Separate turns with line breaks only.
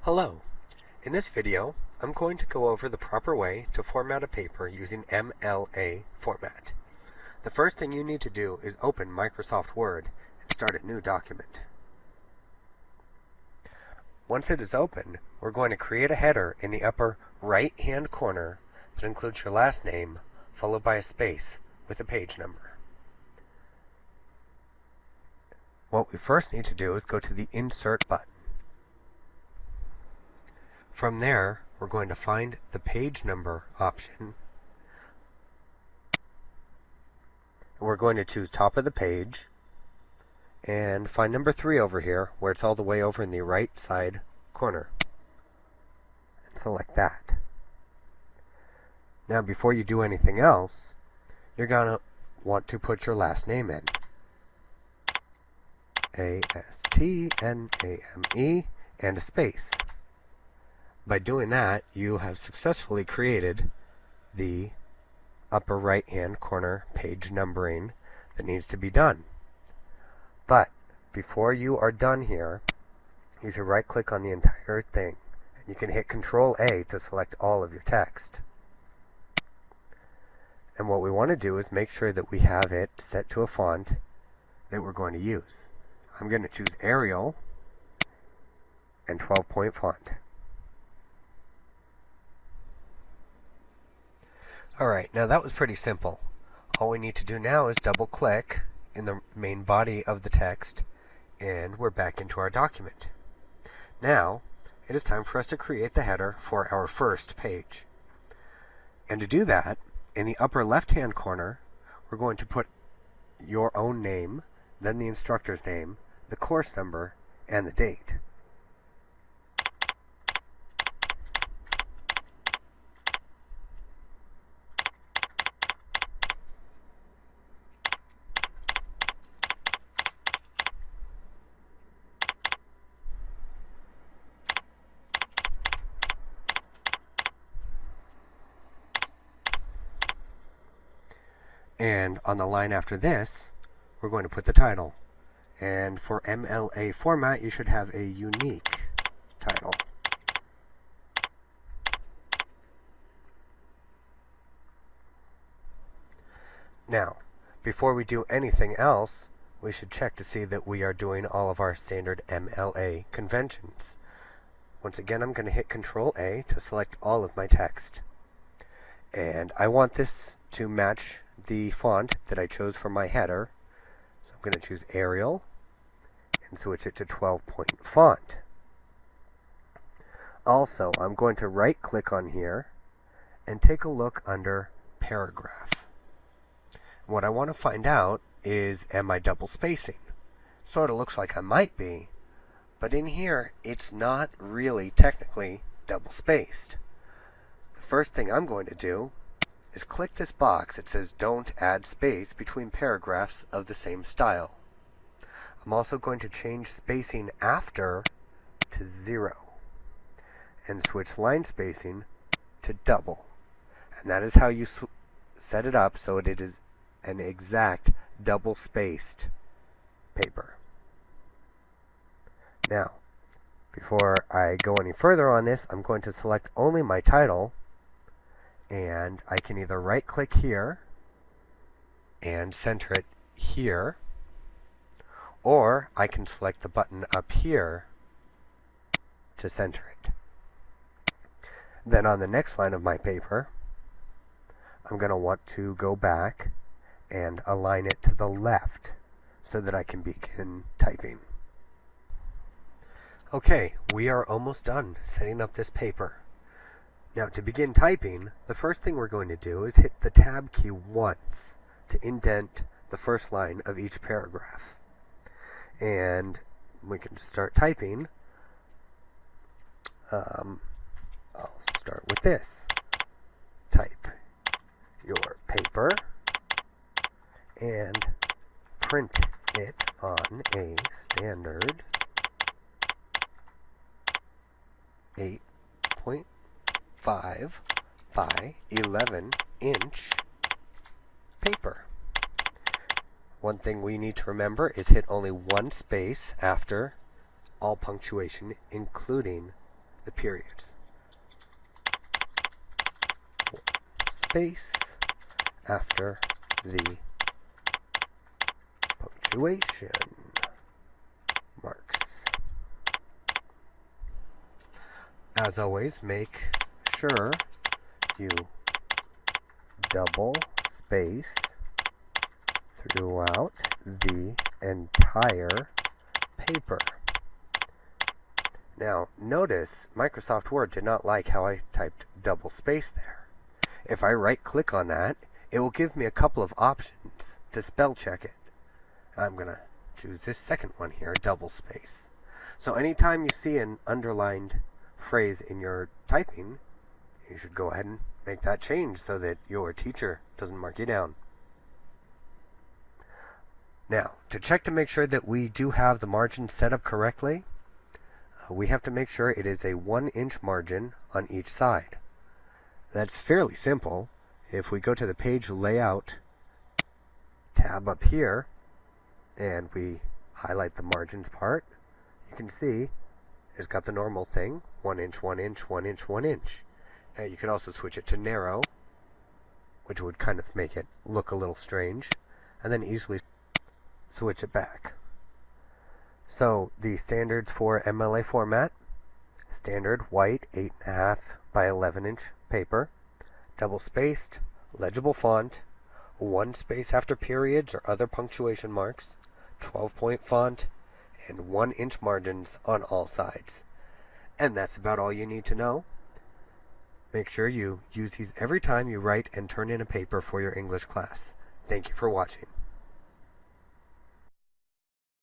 Hello. In this video, I'm going to go over the proper way to format a paper using MLA Format. The first thing you need to do is open Microsoft Word and start a new document. Once it is open, we're going to create a header in the upper right-hand corner that includes your last name, followed by a space with a page number. What we first need to do is go to the Insert button. From there, we're going to find the page number option. We're going to choose top of the page and find number 3 over here, where it's all the way over in the right side corner. And select that. Now, before you do anything else, you're going to want to put your last name in. A-S-T-N-A-M-E and a space. By doing that, you have successfully created the upper right-hand corner page numbering that needs to be done. But before you are done here, you should right-click on the entire thing. You can hit Control-A to select all of your text. And what we want to do is make sure that we have it set to a font that we're going to use. I'm going to choose Arial and 12-point font. Alright, now that was pretty simple. All we need to do now is double click in the main body of the text and we're back into our document. Now, it is time for us to create the header for our first page. And to do that, in the upper left-hand corner, we're going to put your own name, then the instructor's name, the course number, and the date. And on the line after this, we're going to put the title. And for MLA Format, you should have a unique title. Now, before we do anything else, we should check to see that we are doing all of our standard MLA conventions. Once again, I'm going to hit Control-A to select all of my text. And I want this to match the font that I chose for my header. So I'm going to choose Arial and switch it to 12-point font. Also, I'm going to right-click on here and take a look under Paragraph. What I want to find out is, am I double spacing? Sort of looks like I might be, but in here, it's not really technically double spaced. The first thing I'm going to do is click this box that says don't add space between paragraphs of the same style. I'm also going to change spacing after to 0 and switch line spacing to double. And that is how you set it up so it is an exact double spaced paper. Now, before I go any further on this, I'm going to select only my title. And I can either right-click here and center it here, or I can select the button up here to center it. Then on the next line of my paper, I'm going to want to go back and align it to the left so that I can begin typing. Okay, we are almost done setting up this paper. Now, to begin typing, the first thing we're going to do is hit the Tab key once to indent the first line of each paragraph. And we can start typing. I'll start with this. Type your paper and print it on a standard 8.5 by 11 inch paper. One thing we need to remember is hit only one space after all punctuation, including the periods. Space after the punctuation marks. As always, make sure you double space throughout the entire paper. Now, notice Microsoft Word did not like how I typed double space there. If I right-click on that, it will give me a couple of options to spell check it. I'm going to choose this second one here, double space. So anytime you see an underlined phrase in your typing, you should go ahead and make that change so that your teacher doesn't mark you down. Now, to check to make sure that we do have the margin set up correctly, we have to make sure it is a 1-inch margin on each side. That's fairly simple. If we go to the page layout tab up here and we highlight the margins part, you can see it's got the normal thing, 1 inch, 1 inch, 1 inch, 1 inch. Now you could also switch it to narrow, which would kind of make it look a little strange, and then easily switch it back. So the standards for MLA format: standard white 8.5 by 11 inch paper, double spaced, legible font, 1 space after periods or other punctuation marks, 12-point font, and 1-inch margins on all sides. And that's about all you need to know. Make sure you use these every time you write and turn in a paper for your English class. Thank you for watching.